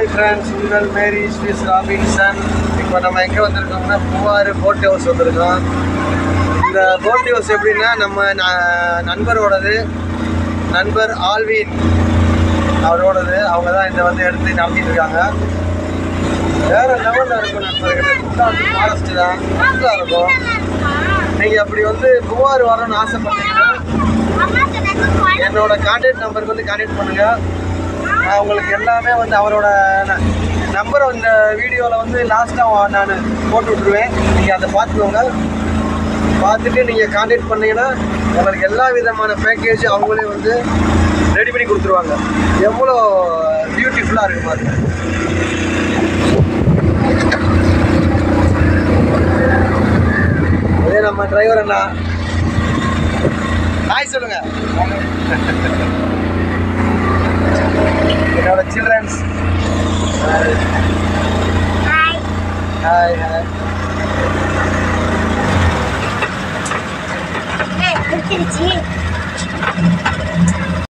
Hi friends, உங்கள் மேரி ஸ்வீஸ் Robinson. இப்போ நம்ம எங்கே வந்திருக்கோம்னா பூவாறு போட் ஹவுஸ் வந்திருக்கோம். இந்த போட் ஹவுஸ் எப்படின்னா நம்ம நண்பரோடது, நண்பர் ஆல்வின் அவரோடது. அவங்க தான் இதை வந்து எடுத்து நடத்திட்டு இருக்காங்க. வேறு லெவலில் இருக்கும் நண்பர்கள். ஃபாரஸ்ட்டு தான் நல்லா இருக்கும். நீங்கள் அப்படி வந்து பூவாறு வரணும்னு ஆசைப்பட்டீங்கன்னா என்னோட கான்டாக்ட் நம்பருக்கு வந்து கான்டாக்ட் பண்ணுங்கள். நான் உங்களுக்கு எல்லாமே வந்து அவரோட நம்பரை இந்த வீடியோவில் வந்து லாஸ்ட்டாக நான் போட்டு விட்ருவேன். நீங்கள் அதை பார்த்துக்கோங்க. பார்த்துட்டு நீங்கள் கான்டாக்ட் பண்ணிங்கன்னா உங்களுக்கு எல்லா விதமான பேக்கேஜ் அவங்களே வந்து ரெடி பண்ணி கொடுத்துருவாங்க. எவ்வளோ பியூட்டிஃபுல்லாக இருக்குது பாருங்க. அதே நம்ம டிரைவர் அண்ணா ஹாய் சொல்லுங்க. என்னோட சில்ட்ரன்ஸ் ஹாய் ஹாய்.